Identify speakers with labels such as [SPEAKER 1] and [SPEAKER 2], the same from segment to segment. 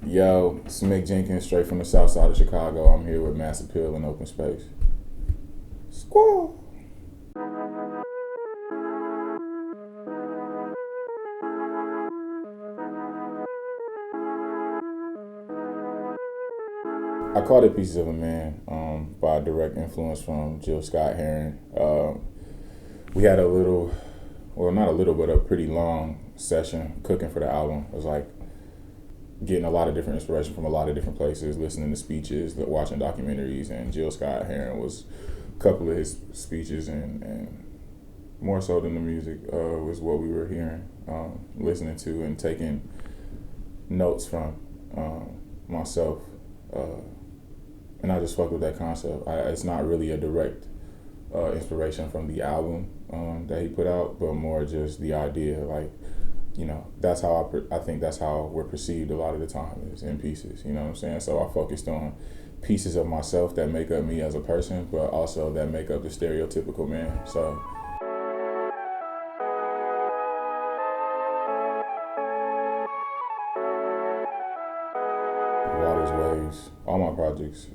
[SPEAKER 1] Yo, it's Mick Jenkins, straight from the south side of Chicago. I'm here with Mass Appeal and Open Space. Squall! I called it Pieces of a Man by direct influence from Jill Scott Heron. We had a little, well, not a little, but a pretty long session cooking for the album. It was like getting a lot of different inspiration from a lot of different places, listening to speeches, watching documentaries, and Jill Scott Heron was a couple of his speeches, and more so than the music was what we were hearing, listening to, and taking notes from myself. And I just fuck with that concept. It's not really a direct inspiration from the album that he put out, but more just the idea, like, that's how I think that's how we're perceived a lot of the time, is in pieces, you know what I'm saying? So I focused on pieces of myself that make up me as a person, but also that make up the stereotypical man. So Waters, Waves, all my projects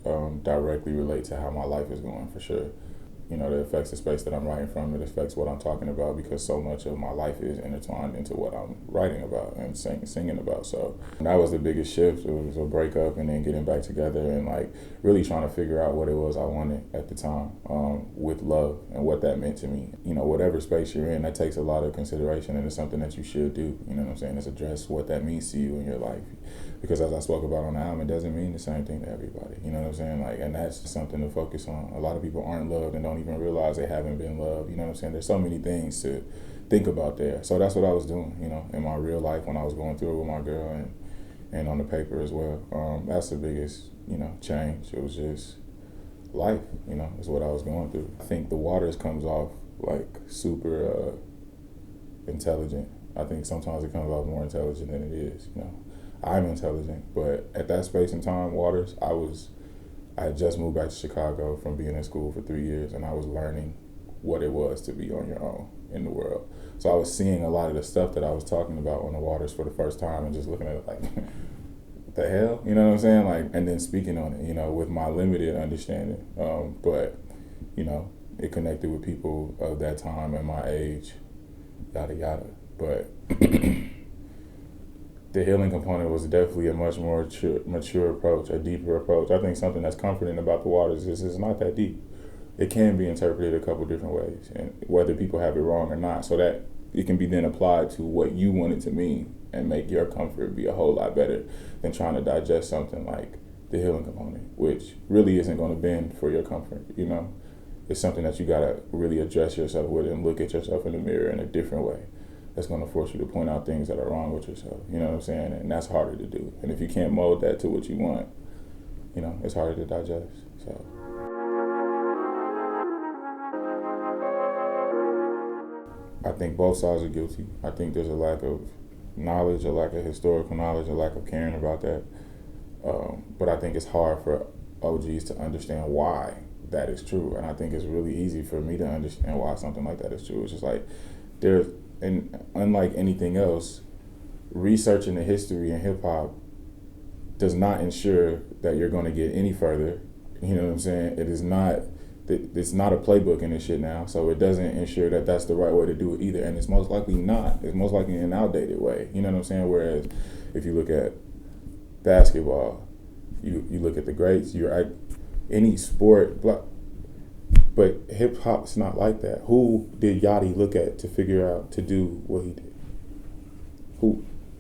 [SPEAKER 1] directly relate to how my life is going, for sure. It affects the space that I'm writing from. It affects what I'm talking about, because so much of my life is intertwined into what I'm writing about and singing about. So that was the biggest shift. It was a breakup and then getting back together and like really trying to figure out what it was I wanted at the time with love and what that meant to me. Whatever space you're in, that takes a lot of consideration, and it's something that you should do. You know what I'm saying? Is address what that means to you in your life. Because as I spoke about on the album, it doesn't mean the same thing to everybody. You know what I'm saying? Like, and that's something to focus on. A lot of people aren't loved and don't even realize they haven't been loved. You know what I'm saying? There's so many things to think about there. So that's what I was doing, in my real life when I was going through it with my girl, and on the paper as well. That's the biggest, change. It was just life, is what I was going through. I think the Waters comes off like super intelligent. I think sometimes it comes off more intelligent than it is, I'm intelligent, but at that space and time, Waters, I had just moved back to Chicago from being in school for 3 years, and I was learning what it was to be on your own in the world. So I was seeing a lot of the stuff that I was talking about on the Waters for the first time, and just looking at it like, what the hell? You know what I'm saying? Like, and then speaking on it, with my limited understanding. But, it connected with people of that time and my age, yada, yada. But the healing component was definitely a much more mature approach, a deeper approach. I think something that's comforting about the Waters is it's not that deep. It can be interpreted a couple different ways, and whether people have it wrong or not, so that it can be then applied to what you want it to mean and make your comfort be a whole lot better than trying to digest something like the healing component, which really isn't going to bend for your comfort, It's something that you got to really address yourself with and look at yourself in the mirror in a different way. That's going to force you to point out things that are wrong with yourself. You know what I'm saying? And that's harder to do. And if you can't mold that to what you want, it's harder to digest. So I think both sides are guilty. I think there's a lack of knowledge, a lack of historical knowledge, a lack of caring about that. But I think it's hard for OGs to understand why that is true. And I think it's really easy for me to understand why something like that is true. It's just like and unlike anything else, researching the history in hip hop does not ensure that you're going to get any further. You know what I'm saying? It's not a playbook in this shit now, so it doesn't ensure that that's the right way to do it either. And it's most likely not. It's most likely an outdated way. You know what I'm saying? Whereas if you look at basketball, you look at the greats, you're at any sport, but hip hop's not like that. Who did Yachty look at to figure out to do what he did?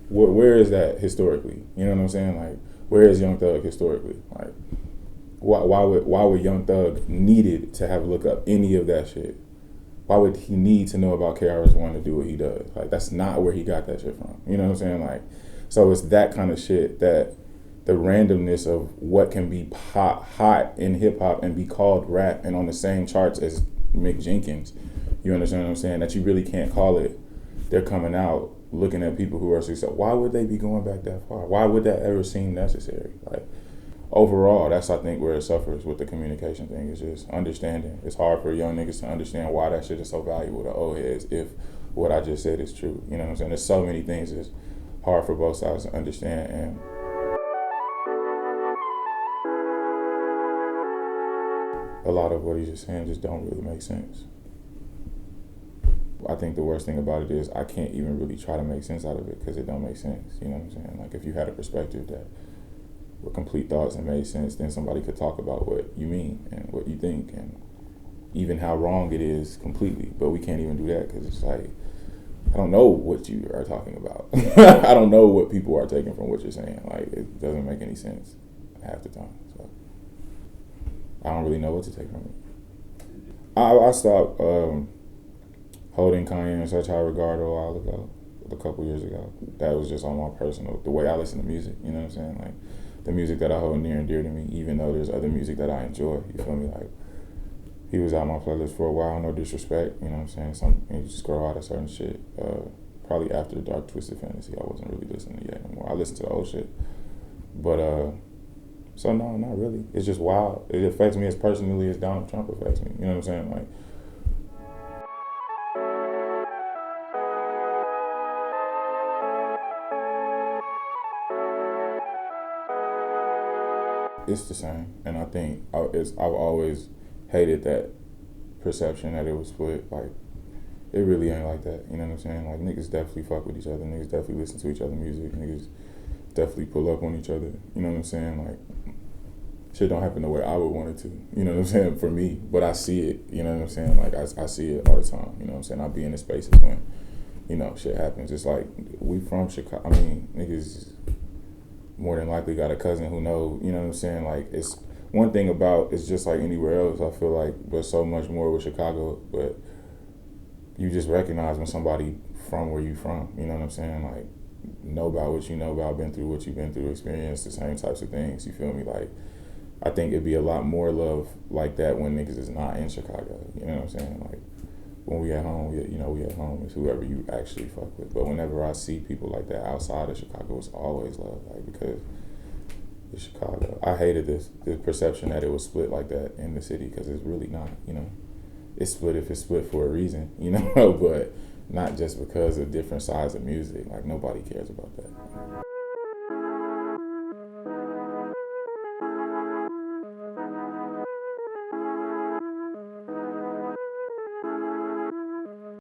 [SPEAKER 1] Where is that historically? You know what I'm saying? Like, where is Young Thug historically? Like, why would Young Thug needed to have look up any of that shit? Why would he need to know about KRS-One to do what he does? Like, that's not where he got that shit from. You know what I'm saying? Like, so it's that kind of shit, that the randomness of what can be hot in hip hop and be called rap and on the same charts as Mick Jenkins. You understand what I'm saying? That you really can't call it. They're coming out looking at people who are successful. Why would they be going back that far? Why would that ever seem necessary? Like, overall, that's, I think, where it suffers with the communication thing, is just understanding. It's hard for young niggas to understand why that shit is so valuable to old heads if what I just said is true. You know what I'm saying? There's so many things that's hard for both sides to understand, and a lot of what he's just saying just don't really make sense. I think the worst thing about it is I can't even really try to make sense out of it because it don't make sense. You know what I'm saying? Like, if you had a perspective that were complete thoughts and made sense, then somebody could talk about what you mean and what you think and even how wrong it is completely. But we can't even do that because it's like, I don't know what you are talking about. I don't know what people are taking from what you're saying. Like, it doesn't make any sense half the time. So I don't really know what to take from it. I stopped holding Kanye in such high regard a couple years ago. That was just on my personal, the way I listen to music, you know what I'm saying? Like, the music that I hold near and dear to me, even though there's other music that I enjoy, you feel me? Like, he was on my playlist for a while, no disrespect, you know what I'm saying? You just grow out of certain shit. Probably after the Dark Twisted Fantasy, I wasn't really listening to yet anymore. I listened to the old shit. But, so no, not really. It's just wild. It affects me as personally as Donald Trump affects me, you know what I'm saying? Like, it's the same, and I think I've always hated that perception that it was split. Like, it really ain't like that. You know what I'm saying? Like, niggas definitely fuck with each other. Niggas definitely listen to each other's music. Niggas definitely pull up on each other. You know what I'm saying? Like, shit don't happen the way I would want it to. You know what I'm saying? For me, but I see it. You know what I'm saying? Like, I see it all the time. You know what I'm saying? I be in the spaces when, you know, shit happens. It's like, we from Chicago. I mean, niggas more than likely got a cousin who know, you know what I'm saying? Like, it's one thing about, it's just like anywhere else, I feel like, but so much more with Chicago, but you just recognize when somebody from where you from, you know what I'm saying? Like, know about what you know about, been through what you've been through, experienced the same types of things, you feel me? Like, I think it'd be a lot more love like that when niggas is not in Chicago, you know what I'm saying? Like, when we at home, we at home is whoever you actually fuck with. But whenever I see people like that outside of Chicago, it's always love, like, because it's Chicago. I hated the perception that it was split like that in the city, because it's really not, you know. It's split if it's split for a reason, you know, but not just because of different sides of music. Like, nobody cares about that.